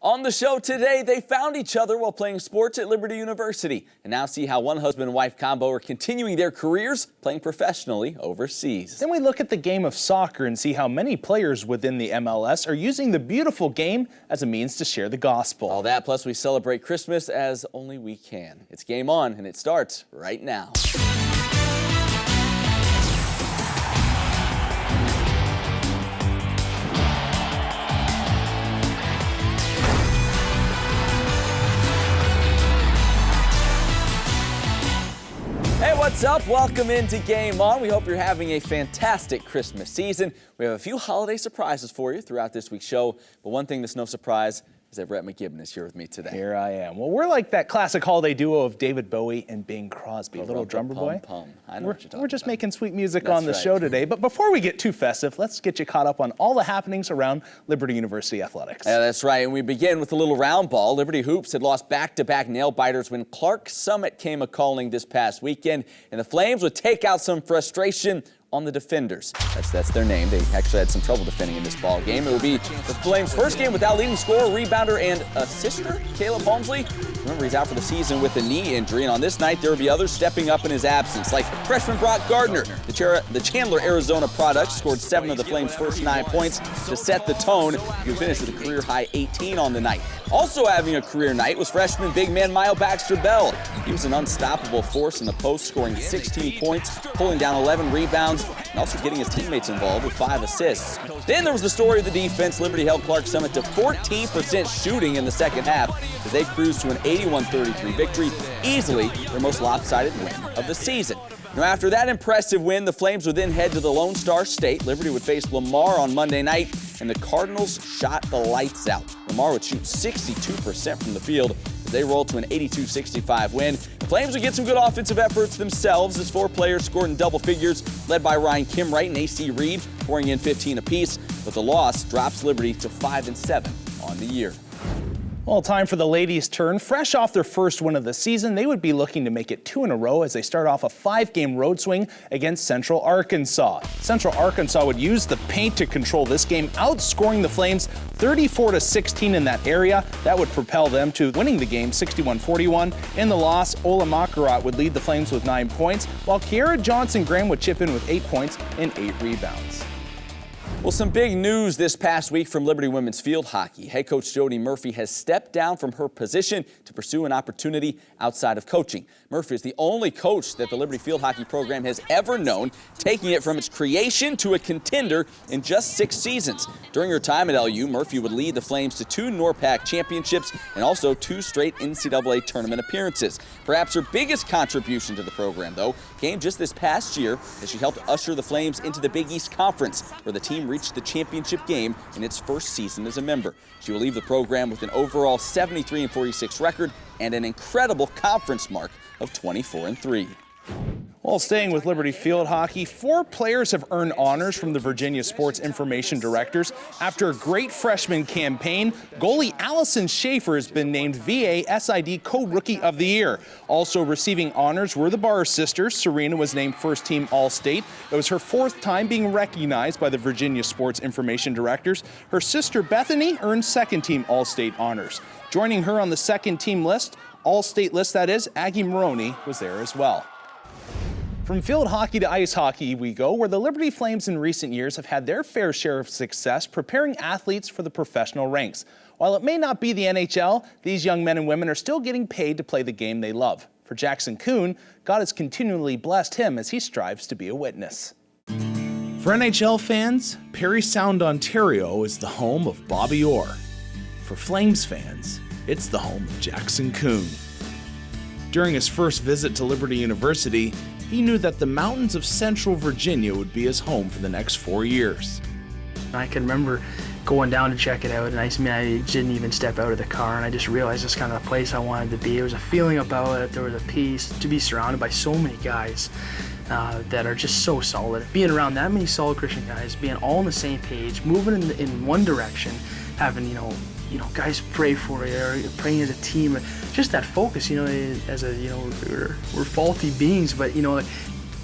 On the show today, they found each other while playing sports at Liberty University, and now see how one husband and wife combo are continuing their careers playing professionally overseas. Then we look at the game of soccer and see how many players within the MLS are using the beautiful game as a means to share the gospel. All that, plus we celebrate Christmas as only we can. It's Game On, and it starts right now. Hey, what's up? Welcome into Game On. We hope you're having a fantastic Christmas season. We have a few holiday surprises for you throughout this week's show, but one thing that's no surprise is that Brett McGibbon is here with me today. Here I am. Well, we're like that classic holiday duo of David Bowie and Bing Crosby. Little drummer boy. I know what you're talking We're just about. making sweet music That's on the right. show today. But before we get too festive, let's get you caught up on all the happenings around Liberty University athletics. Yeah, that's right. And we begin with a little round ball. Liberty Hoops had lost back-to-back nail-biters when Clark Summit came a-calling this past weekend, and the Flames would take out some frustration on the defenders. That's their name. They actually had some trouble defending in this ball game. It would be the Flames' first game without leading scorer, rebounder, and assister, Caleb Holmesley. Remember, he's out for the season with a knee injury, and on this night, there will be others stepping up in his absence, like freshman Brock Gardner. The Chandler, Arizona product scored 7 of the Flames' first 9 points to set the tone. He would finish with a career-high 18 on the night. Also having a career night was freshman big man Mile Baxter-Bell. He was an unstoppable force in the post, scoring 16 points, pulling down 11 rebounds, and also getting his teammates involved with 5 assists. Then there was the story of the defense. Liberty held Clark Summit to 14% shooting in the second half as they cruised to an 81-33 victory, easily their most lopsided win of the season. Now, after that impressive win, the Flames would then head to the Lone Star State. Liberty would face Lamar on Monday night, and the Cardinals shot the lights out. Lamar would shoot 62% from the field as they rolled to an 82-65 win. The Flames would get some good offensive efforts themselves as 4 players scored in double figures, led by Ryan Kimwright and AC Reed, pouring in 15 apiece. But the loss drops Liberty to 5-7 on the year. Well, time for the ladies' turn. Fresh off their first win of the season, they would be looking to make it 2 in a row as they start off a 5-game road swing against Central Arkansas. Central Arkansas would use the paint to control this game, outscoring the Flames 34-16 in that area. That would propel them to winning the game 61-41. In the loss, Ola Makarat would lead the Flames with 9 points, while Kiara Johnson-Graham would chip in with 8 points and 8 rebounds. Well, some big news this past week from Liberty women's field hockey. Head coach Jody Murphy has stepped down from her position to pursue an opportunity outside of coaching. Murphy is the only coach that the Liberty field hockey program has ever known, taking it from its creation to a contender in just 6 seasons. During her time at LU, Murphy would lead the Flames to 2 NORPAC championships and also 2 straight NCAA tournament appearances. Perhaps her biggest contribution to the program, though, came just this past year as she helped usher the Flames into the Big East Conference, where the team reached the championship game in its first season as a member. She will leave the program with an overall 73-46 record and an incredible conference mark of 24-3. Well, staying with Liberty field hockey, 4 players have earned honors from the Virginia Sports Information Directors. After a great freshman campaign, goalie Allison Schaefer has been named VA-SID Co-Rookie of the Year. Also receiving honors were the Barr sisters. Serena was named first-team All-State. It was her 4th time being recognized by the Virginia Sports Information Directors. Her sister Bethany earned second-team All-State honors. Joining her on the second-team list, All-State list that is, Aggie Maroney was there as well. From field hockey to ice hockey we go, where the Liberty Flames in recent years have had their fair share of success preparing athletes for the professional ranks. While it may not be the NHL, these young men and women are still getting paid to play the game they love. For Jackson Kuhn, God has continually blessed him as he strives to be a witness. For NHL fans, Parry Sound, Ontario is the home of Bobby Orr. For Flames fans, it's the home of Jackson Kuhn. During his first visit to Liberty University, he knew that the mountains of Central Virginia would be his home for the next 4 years. I can remember going down to check it out, and I didn't even step out of the car, and I just realized this kind of the place I wanted to be. There was a feeling about it, there was a peace to be surrounded by so many guys that are just so solid. Being around that many solid Christian guys, being all on the same page, moving in one direction, having, guys pray for you, or praying as a team, just that focus, as we're faulty beings, but,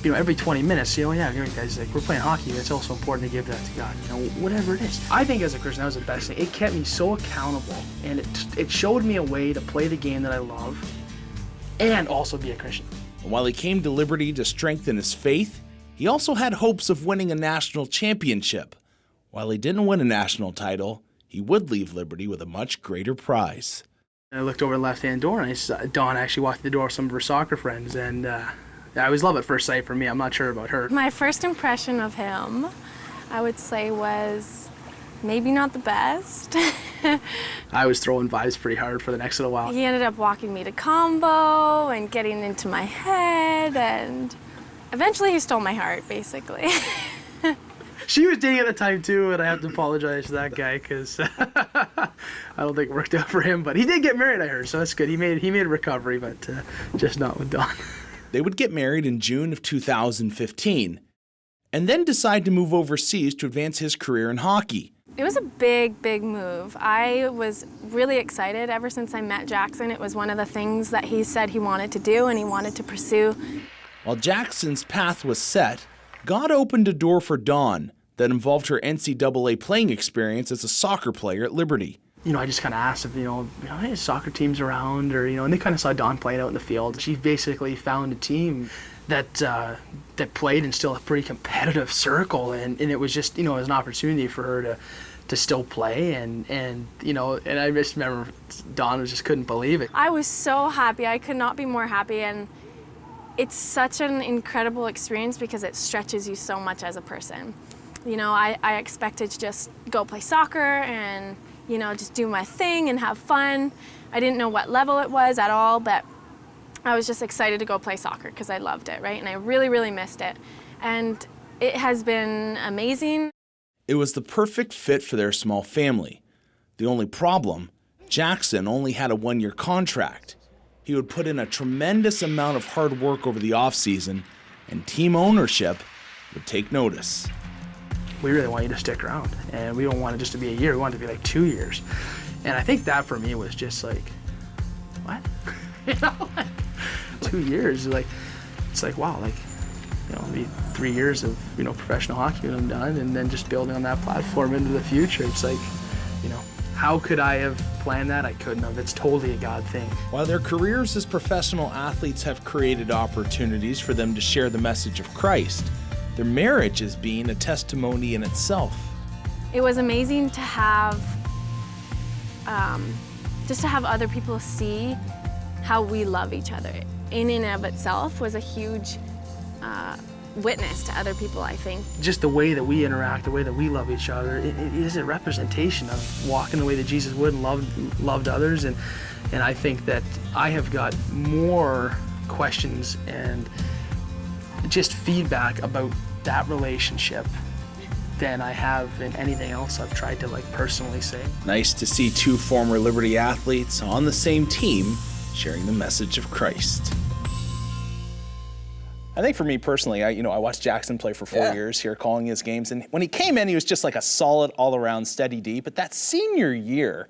every 20 minutes, yeah, guys, like, we're playing hockey. It's also important to give that to God, whatever it is. I think as a Christian, that was the best thing. It kept me so accountable, and it showed me a way to play the game that I love and also be a Christian. And while he came to Liberty to strengthen his faith, he also had hopes of winning a national championship. While he didn't win a national title, he would leave Liberty with a much greater prize. I looked over the left-hand door, and I saw Dawn actually walked through the door with some of her soccer friends, and I was love at first sight for me. I'm not sure about her. My first impression of him, I would say, was maybe not the best. I was throwing vibes pretty hard for the next little while. He ended up walking me to combo and getting into my head, and eventually he stole my heart, basically. She was dating at the time too, and I have to apologize to that guy because I don't think it worked out for him. But he did get married, I heard, so that's good. He made a recovery, but just not with Dawn. They would get married in June of 2015, and then decide to move overseas to advance his career in hockey. It was a big, big move. I was really excited ever since I met Jackson. It was one of the things that he said he wanted to do and he wanted to pursue. While Jackson's path was set, God opened a door for Dawn that involved her NCAA playing experience as a soccer player at Liberty. I just kind of asked if, hey, soccer teams around, or, and they kind of saw Dawn playing out in the field. She basically found a team that played in still a pretty competitive circle, and it was just, it was an opportunity for her to still play, and I just remember Dawn just couldn't believe it. I was so happy. I could not be more happy, and it's such an incredible experience because it stretches you so much as a person. I expected to just go play soccer and, just do my thing and have fun. I didn't know what level it was at all, but I was just excited to go play soccer because I loved it, right? And I really, really missed it. And it has been amazing. It was the perfect fit for their small family. The only problem, Jackson only had a 1-year contract. He would put in a tremendous amount of hard work over the offseason, and team ownership would take notice. We really want you to stick around, and we don't want it just to be a year. We want it to be like 2 years. And I think that for me was just like, what? 2 years, it's like, wow, it'll be 3 years of, professional hockey when I'm done, and then just building on that platform into the future. It's like, how could I have planned that? I couldn't have. It's totally a God thing. While their careers as professional athletes have created opportunities for them to share the message of Christ, their marriage is being a testimony in itself. It was amazing to have, just to have other people see how we love each other. In and of itself was a huge witness to other people, I think. Just the way that we interact, the way that we love each other, it is a representation of walking the way that Jesus would and loved others. And I think that I have got more questions and just feedback about that relationship than I have in anything else I've tried to personally say. Nice to see two former Liberty athletes on the same team sharing the message of Christ. I think for me personally, I watched Jackson play for 4 years here, calling his games, and when he came in, he was just like a solid, all-around, steady D. But that senior year,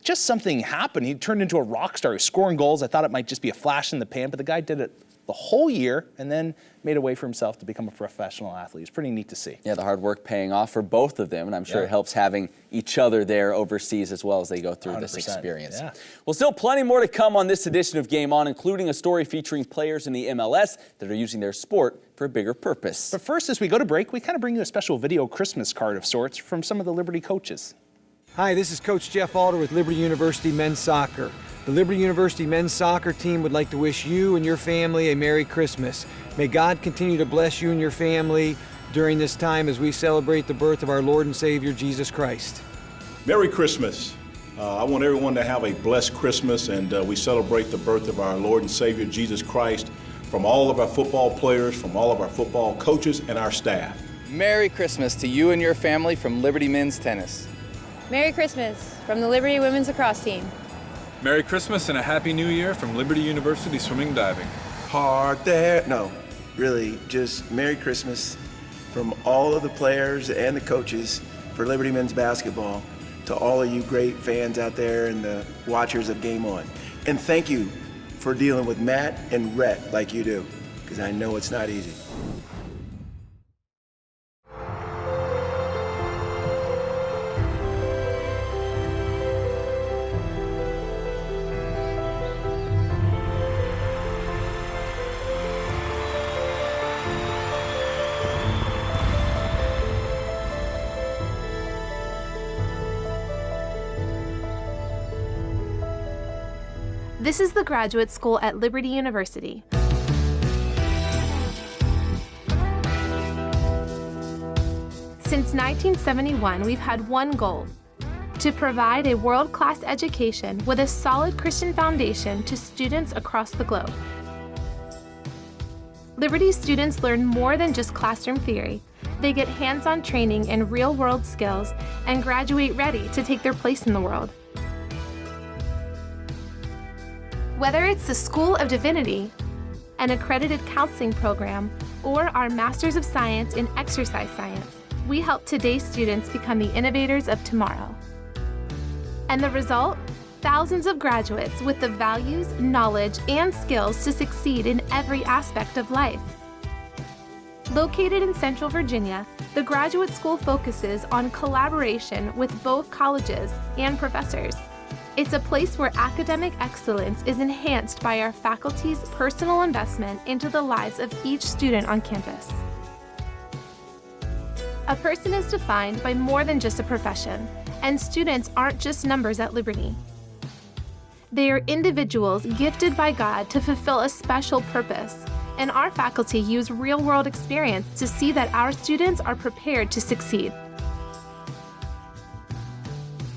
just something happened. He turned into a rock star. He was scoring goals. I thought it might just be a flash in the pan, but the guy did it the whole year and then made a way for himself to become a professional athlete. It's pretty neat to see. Yeah, the hard work paying off for both of them, and I'm sure it helps having each other there overseas as well as they go through 100%, this experience. Yeah. Well, still plenty more to come on this edition of Game On, including a story featuring players in the MLS that are using their sport for a bigger purpose. But first, as we go to break, we kind of bring you a special video Christmas card of sorts from some of the Liberty coaches. Hi, this is Coach Jeff Alder with Liberty University Men's Soccer. The Liberty University Men's Soccer team would like to wish you and your family a Merry Christmas. May God continue to bless you and your family during this time as we celebrate the birth of our Lord and Savior, Jesus Christ. Merry Christmas. I want everyone to have a blessed Christmas, and we celebrate the birth of our Lord and Savior, Jesus Christ, from all of our football players, from all of our football coaches, and our staff. Merry Christmas to you and your family from Liberty Men's Tennis. Merry Christmas from the Liberty Women's Lacrosse team. Merry Christmas and a Happy New Year from Liberty University Swimming Diving. Hard there. No, really, just Merry Christmas from all of the players and the coaches for Liberty Men's Basketball to all of you great fans out there and the watchers of Game On. And thank you for dealing with Matt and Rhett like you do, because I know it's not easy. This is the graduate school at Liberty University. Since 1971, we've had one goal: to provide a world-class education with a solid Christian foundation to students across the globe. Liberty students learn more than just classroom theory. They get hands-on training in real-world skills and graduate ready to take their place in the world. Whether it's the School of Divinity, an accredited counseling program, or our Masters of Science in Exercise Science, we help today's students become the innovators of tomorrow. And the result? Thousands of graduates with the values, knowledge, and skills to succeed in every aspect of life. Located in Central Virginia, the graduate school focuses on collaboration with both colleges and professors. It's a place where academic excellence is enhanced by our faculty's personal investment into the lives of each student on campus. A person is defined by more than just a profession, and students aren't just numbers at Liberty. They are individuals gifted by God to fulfill a special purpose, and our faculty use real-world experience to see that our students are prepared to succeed.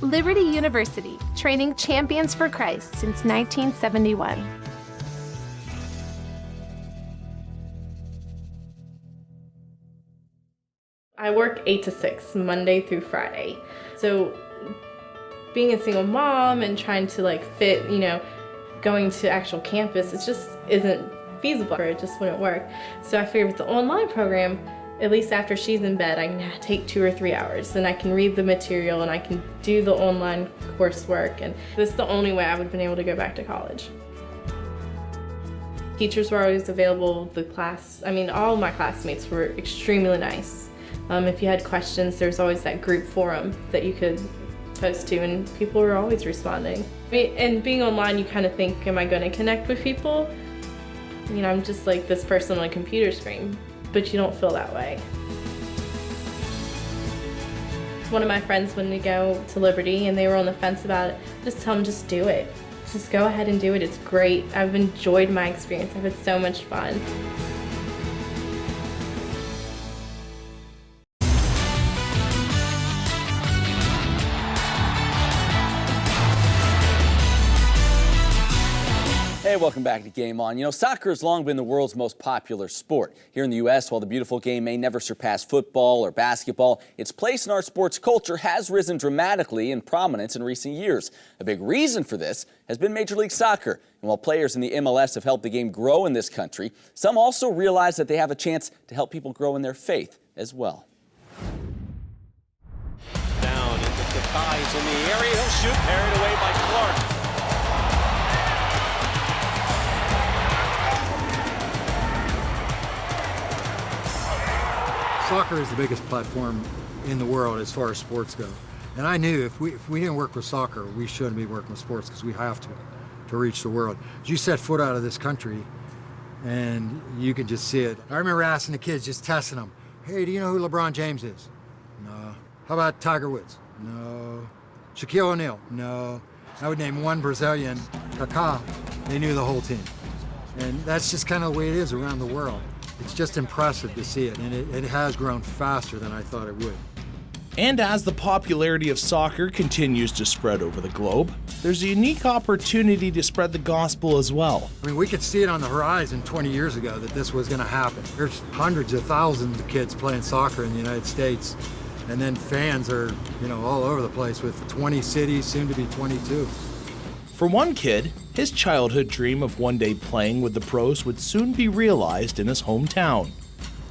Liberty University, training champions for Christ since 1971. I work 8 to 6, Monday through Friday. So being a single mom and trying to fit, going to actual campus, it just isn't feasible. It just wouldn't work. So I figured with the online program, at least after she's in bed, I can take 2 or 3 hours and I can read the material and I can do the online coursework. And this is the only way I would have been able to go back to college. Teachers were always available. All of my classmates were extremely nice. If you had questions, there's always that group forum that you could post to, and people were always responding. And being online, you kind of think, am I going to connect with people? I'm just like this person on a computer screen, but you don't feel that way. One of my friends wanted to go to Liberty, and they were on the fence about it. Just tell them, just do it. Just go ahead and do it. It's great. I've enjoyed my experience. I've had so much fun. Hey, welcome back to Game On. Soccer has long been the world's most popular sport. Here in the U.S., while the beautiful game may never surpass football or basketball, its place in our sports culture has risen dramatically in prominence in recent years. A big reason for this has been Major League Soccer. And while players in the MLS have helped the game grow in this country, some also realize that they have a chance to help people grow in their faith as well. Down into the thighs in the area. He'll shoot, carried away by Clark. Soccer is the biggest platform in the world as far as sports go. And I knew if we didn't work with soccer, we shouldn't be working with sports because we have to reach the world. You set foot out of this country and you can just see it. I remember asking the kids, just testing them, hey, do you know who LeBron James is? No. How about Tiger Woods? No. Shaquille O'Neal? No. I would name one Brazilian, Kaká. They knew the whole team. And that's just kind of the way it is around the world. It's just impressive to see it, and it has grown faster than I thought it would. And as the popularity of soccer continues to spread over the globe, there's a unique opportunity to spread the gospel as well. We could see it on the horizon 20 years ago that this was going to happen. There's hundreds of thousands of kids playing soccer in the United States, and then fans are, all over the place with 20 cities, soon to be 22. For one kid, his childhood dream of one day playing with the pros would soon be realized in his hometown.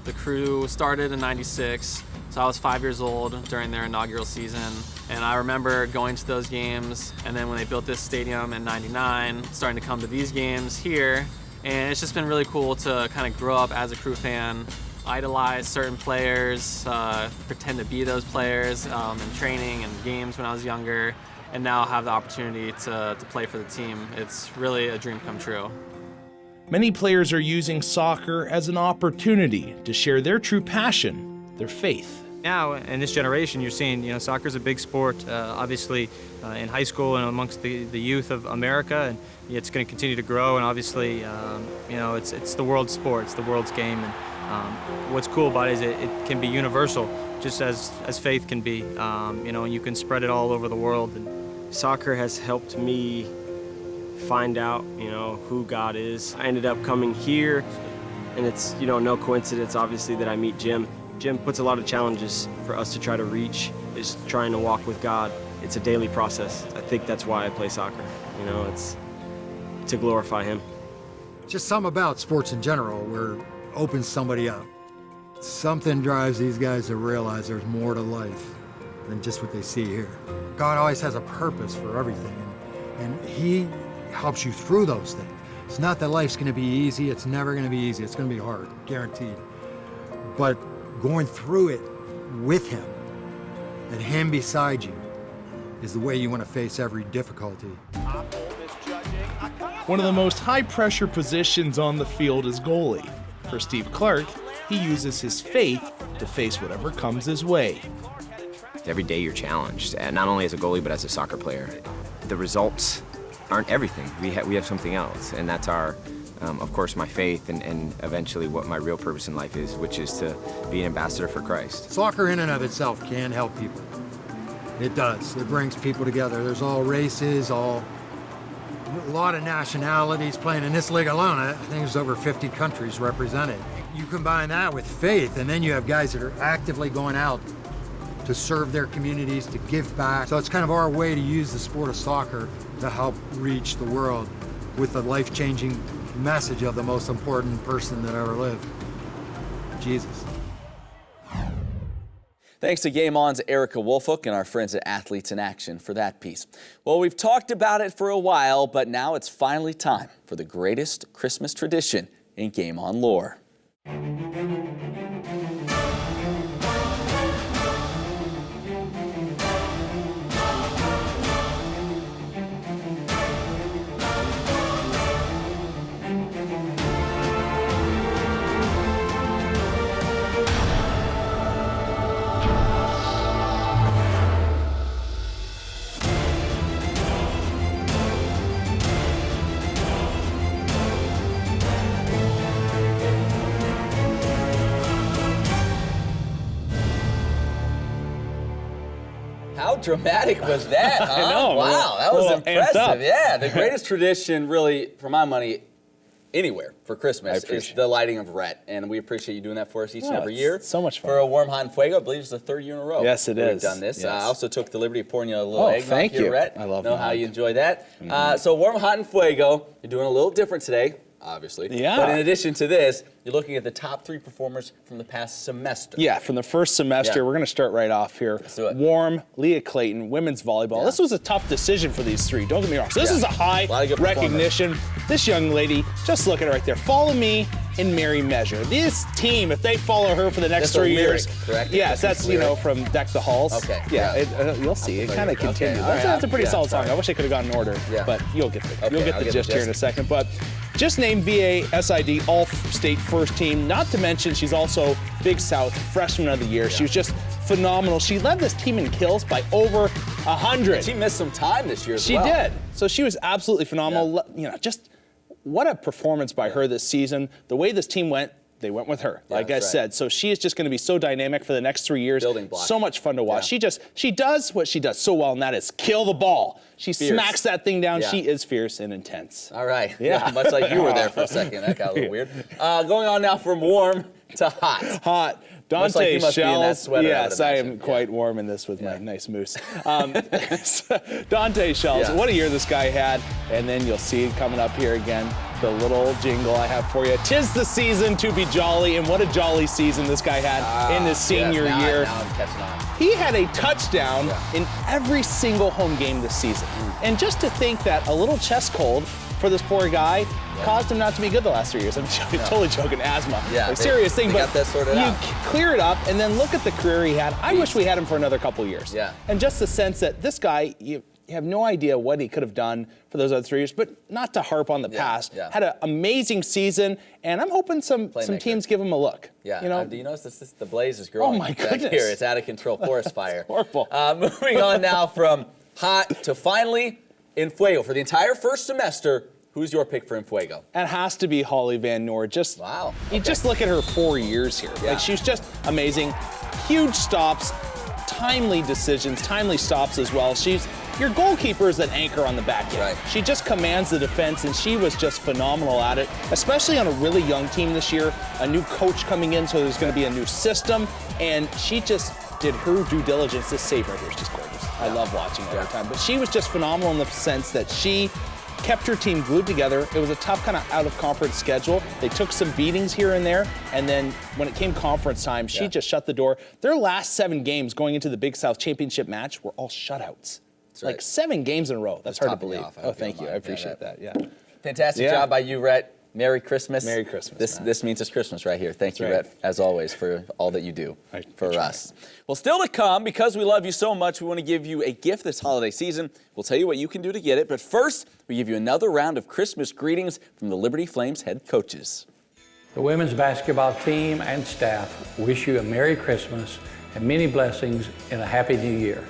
The crew started in '96, so I was 5 years old during their inaugural season. And I remember going to those games, and then when they built this stadium in '99, starting to come to these games here. And it's just been really cool to kind of grow up as a crew fan, idolize certain players, pretend to be those players in training and games when I was younger. And now have the opportunity to play for the team. It's really a dream come true. Many players are using soccer as an opportunity to share their true passion, their faith. Now, in this generation, you're seeing, soccer is a big sport, obviously in high school and amongst the youth of America, and it's going to continue to grow. And obviously, it's the world's sport, it's the world's game. And what's cool about it is it can be universal, just as faith can be. And you can spread it all over the world. And soccer has helped me find out, who God is. I ended up coming here, and it's, no coincidence, obviously, that I meet Jim. Jim puts a lot of challenges for us to try to reach, is trying to walk with God. It's a daily process. I think that's why I play soccer. It's to glorify Him. Just something about sports in general where it opens somebody up. Something drives these guys to realize there's more to life than just what they see here. God always has a purpose for everything, and He helps you through those things. It's not that life's gonna be easy, it's never gonna be easy, it's gonna be hard, guaranteed. But going through it with Him and Him beside you is the way you want to face every difficulty. One of the most high-pressure positions on the field is goalie. For Steve Clark, he uses his faith to face whatever comes his way. Every day you're challenged, not only as a goalie, but as a soccer player. The results aren't everything. We have something else, and that's our, of course, my faith, and eventually what my real purpose in life is, which is to be an ambassador for Christ. Soccer in and of itself can help people. It does. It brings people together. There's all races, a lot of nationalities playing in this league alone. I think there's over 50 countries represented. You combine that with faith, and then you have guys that are actively going out to serve their communities, to give back. So it's kind of our way to use the sport of soccer to help reach the world with the life-changing message of the most important person that ever lived, Jesus. Thanks to Game On's Erica Wolfhook and our friends at Athletes in Action for that piece. Well, we've talked about it for a while, but now it's finally time for the greatest Christmas tradition in Game On lore. How dramatic was that, huh? I know. Wow, that was amped up. impressive. Yeah, the greatest tradition, really, for my money, anywhere for Christmas is the lighting of Rhett, and we appreciate you doing that for us each and every year. So much fun. For a Warm, Hot, and Fuego, I believe it's the third year in a row. Yes, it that is. We've done this. Yes. I also took the liberty of pouring you a little eggnog here, Rhett. I love know that. how you enjoy that. So Warm, Hot, and Fuego, you're doing a little different today, obviously. Yeah. But in addition to this, you're looking at the top 3 performers from the past semester. Yeah, from the first semester, we're going to start right off here. Let's do it. Warm, Leah Clayton, women's volleyball. This was a tough decision for these 3, don't get me wrong. So this is a high recognition. This young lady, just look at her right there. Follow me in merry measure. This team, if they follow her for the next 3 years. Correct? Yes, that's, from Deck the Halls. Okay. Yeah, you'll see. It kind of continues. Okay. That's a pretty solid song. Sorry. I wish I could have gotten in order, but you'll get the, I'll get gist here in a second. But just named VA-SID All-State First Team. Not to mention, she's also Big South Freshman of the Year. She was just phenomenal. She led this team in kills by over 100. And she missed some time this year as She well. did. So she was absolutely phenomenal. Just what a performance by her this season. The way this team went, they went with her, like I said. So she is just going to be so dynamic for the next 3 years. Building block. So much fun to watch. She does what she does so well, and that is kill the ball. She smacks that thing down. She is fierce and intense. All right. Yeah. Much like you were there for a second. That got a little weird. Going on now from warm to hot. Hot. Much like Dante you must be in that Shells. sweater, Yes, I am imagine. quite warm in this with my nice moose. Dante Shells, what a year this guy had. And then you'll see it coming up here again. The little jingle I have for you. 'Tis the season to be jolly, and what a jolly season this guy had in his senior year. Now I'm catching on. He had a touchdown in every single home game this season. And just to think that a little chest cold for this poor guy caused him not to be good the last 3 years. I'm totally joking, asthma. Yeah, serious thing, but got that sorted you out. clear it up and then look at the career he had. I wish we had him for another couple years. Yeah. And just the sense that this guy, You have no idea what he could have done for those other 3 years, but not to harp on the past. Had an amazing season, and I'm hoping some teams give him a look. Yeah, you know? do you notice the blaze is growing? Oh my back goodness. here. It's out of control, forest fire. Horrible. Moving on now from hot to finally in Fuego. For the entire first semester, who's your pick for in Fuego? It has to be Holly Van Noord. Wow. You just look at her 4 years here. Yeah. Like, she's just amazing. Huge stops, timely decisions, timely stops as well. Your goalkeeper is an anchor on the back end. Right. She just commands the defense, and she was just phenomenal at it, especially on a really young team this year. A new coach coming in, so there's going to be a new system, and she just did her due diligence. This save right here is just gorgeous. I love watching it every time. But she was just phenomenal in the sense that she kept her team glued together. It was a tough kind of out-of-conference schedule. They took some beatings here and there, and then when it came conference time, she just shut the door. Their last 7 games going into the Big South Championship match were all shutouts. Right. Like 7 games in a row. That's hard to believe. Oh, thank you. I appreciate that. Yeah. Fantastic job by you, Rhett. Merry Christmas. Merry Christmas. This means it's Christmas right here. Thank you, right. Rhett, as always, for all that you do for us. Well, still to come, because we love you so much, we want to give you a gift this holiday season. We'll tell you what you can do to get it. But first, we give you another round of Christmas greetings from the Liberty Flames head coaches. The women's basketball team and staff wish you a Merry Christmas and many blessings and a Happy New Year.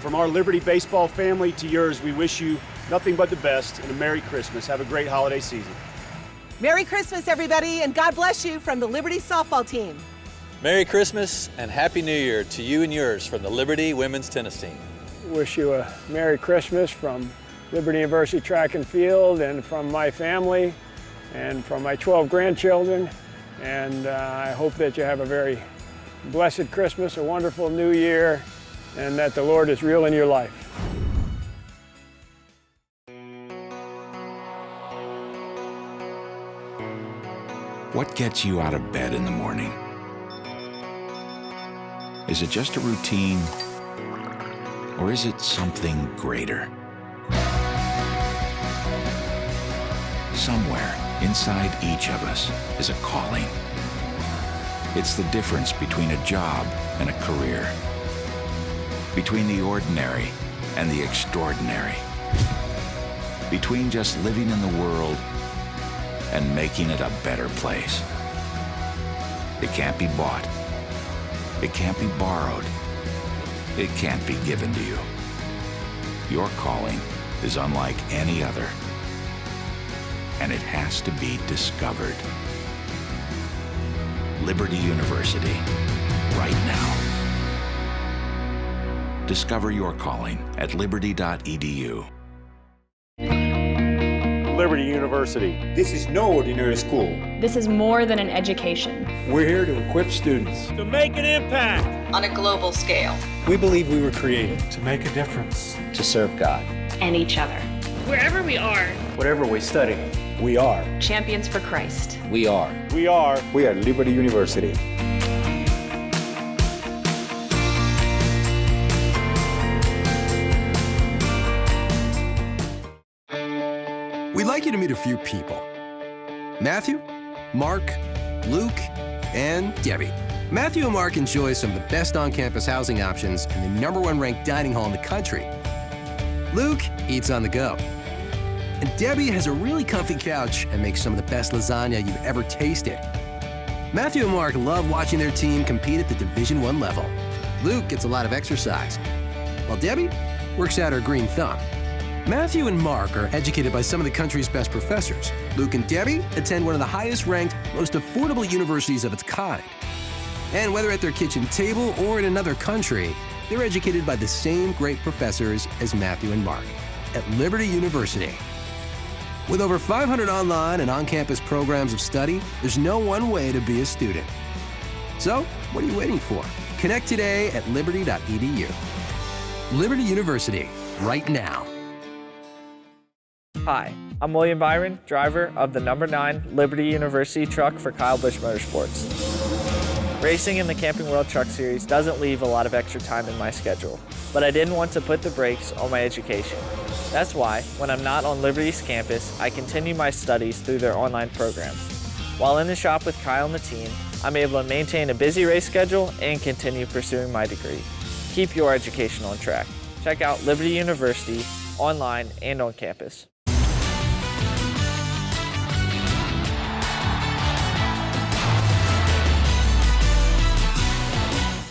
From our Liberty baseball family to yours, we wish you nothing but the best and a Merry Christmas. Have a great holiday season. Merry Christmas, everybody, and God bless you from the Liberty softball team. Merry Christmas and Happy New Year to you and yours from the Liberty women's tennis team. Wish you a Merry Christmas from Liberty University Track and Field and from my family and from my 12 grandchildren. And I hope that you have a very blessed Christmas, a wonderful New Year, and that the Lord is real in your life. What gets you out of bed in the morning? Is it just a routine, or is it something greater? Somewhere inside each of us is a calling. It's the difference between a job and a career, between the ordinary and the extraordinary, between just living in the world and making it a better place. It can't be bought. It can't be borrowed. It can't be given to you. Your calling is unlike any other, and it has to be discovered. Liberty University, right now. Discover your calling at liberty.edu. Liberty University. This is no ordinary school. This is more than an education. We're here to equip students To make an impact On a global scale. We believe we were created to make a difference. to serve God. And each other. Wherever we are, Whatever we study, we are. Champions for Christ. We are. We are Liberty University. We'd like you to meet a few people. Matthew, Mark, Luke, and Debbie. Matthew and Mark enjoy some of the best on-campus housing options and the #1 ranked dining hall in the country. Luke eats on the go. And Debbie has a really comfy couch and makes some of the best lasagna you've ever tasted. Matthew and Mark love watching their team compete at the Division I level. Luke gets a lot of exercise, while Debbie works out her green thumb. Matthew and Mark are educated by some of the country's best professors. Luke and Debbie attend one of the highest-ranked, most affordable universities of its kind. And whether at their kitchen table or in another country, they're educated by the same great professors as Matthew and Mark at Liberty University. With over 500 online and on-campus programs of study, there's no one way to be a student. So, what are you waiting for? Connect today at liberty.edu. Liberty University, right now. Hi, I'm William Byron, driver of the #9 Liberty University truck for Kyle Busch Motorsports. Racing in the Camping World Truck Series doesn't leave a lot of extra time in my schedule, but I didn't want to put the brakes on my education. That's why, when I'm not on Liberty's campus, I continue my studies through their online program. While in the shop with Kyle and the team, I'm able to maintain a busy race schedule and continue pursuing my degree. Keep your education on track. Check out Liberty University online and on campus.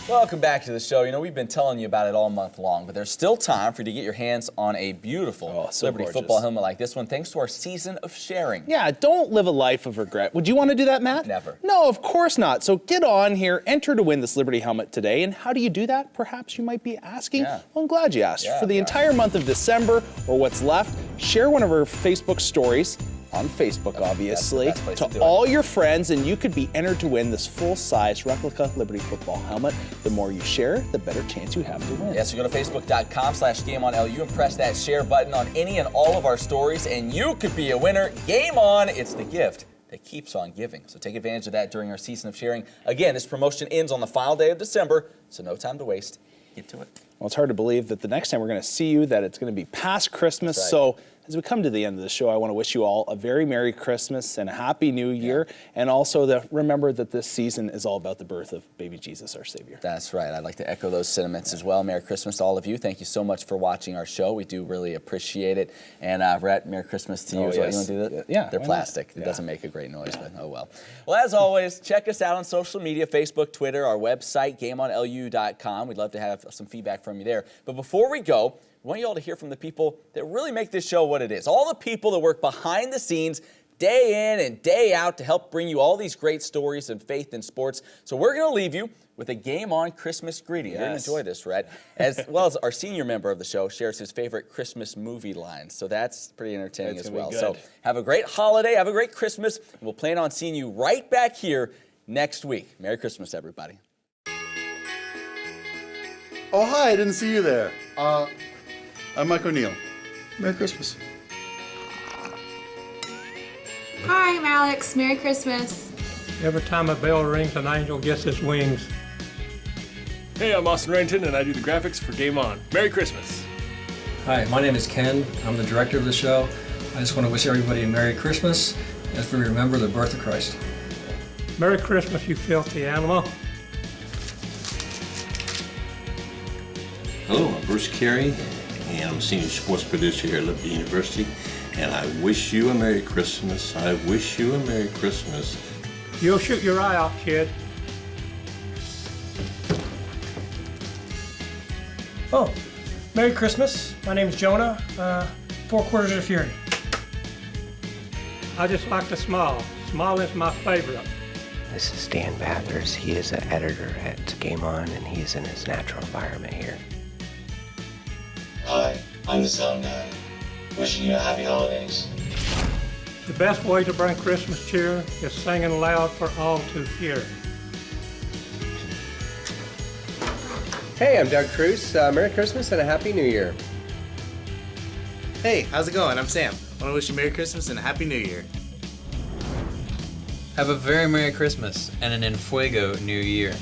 Welcome back to the show. You know, we've been telling you about it all month long, but there's still time for you to get your hands on a beautiful Liberty football helmet like this one, thanks to our season of sharing. Yeah, don't live a life of regret. Would you want to do that, Matt? Never. No, of course not. So get on here, enter to win this Liberty helmet today. And how do you do that? Perhaps you might be asking. Yeah. Well, I'm glad you asked. Yeah, for the entire month of December, or what's left, share one of our Facebook stories on Facebook, obviously, to all your friends, and you could be entered to win this full-size replica Liberty football helmet. The more you share, the better chance you have to win. Yes, so go to facebook.com/GameOnLU and press that share button on any and all of our stories, and you could be a winner. Game on! It's the gift that keeps on giving. So take advantage of that during our season of sharing. Again, this promotion ends on the final day of December, so no time to waste. Get to it. Well, it's hard to believe that the next time we're going to see you, that it's going to be past Christmas. That's right. So as we come to the end of the show, I want to wish you all a very Merry Christmas and a Happy New Year. And also remember that this season is all about the birth of baby Jesus, our Savior. That's right. I'd like to echo those sentiments as well. Merry Christmas to all of you. Thank you so much for watching our show. We do really appreciate it. And Rhett, Merry Christmas to you as well. Yes. You want to do that? Yeah. They're plastic. It doesn't make a great noise, but oh well. Well, as always, check us out on social media, Facebook, Twitter, our website, GameOnLU.com. We'd love to have some feedback from you there. But before we go, we want you all to hear from the people that really make this show what it is. All the people that work behind the scenes day in and day out to help bring you all these great stories of faith in sports. So we're going to leave you with a Game On Christmas greeting. You're going to enjoy this, Rhett. As well as our senior member of the show shares his favorite Christmas movie lines. So that's pretty entertaining as well. So have a great holiday, have a great Christmas, and we'll plan on seeing you right back here next week. Merry Christmas, everybody. Oh, hi, I didn't see you there. I'm Mike O'Neill. Merry Christmas. Hi, I'm Alex. Merry Christmas. Every time a bell rings, an angel gets his wings. Hey, I'm Austin Renton, and I do the graphics for Game On. Merry Christmas. Hi, my name is Ken. I'm the director of the show. I just want to wish everybody a Merry Christmas as we remember the birth of Christ. Merry Christmas, you filthy animal. Hello, I'm Bruce Carey, and I'm a senior sports producer here at Liberty University, and I wish you a Merry Christmas. I wish you a Merry Christmas. You'll shoot your eye out, kid. Oh, Merry Christmas. My name's Jonah, 4 quarters of Fury. I just like to smile. Smiling's my favorite. This is Dan Bathurst. He is an editor at Game On, and he is in his natural environment here. Hi, I'm the Sound Guy. Wishing you a happy holidays. The best way to bring Christmas cheer is singing loud for all to hear. Hey, I'm Doug Cruz. Merry Christmas and a Happy New Year. Hey, how's it going? I'm Sam. I want to wish you Merry Christmas and a Happy New Year. Have a very Merry Christmas and an En Fuego New Year.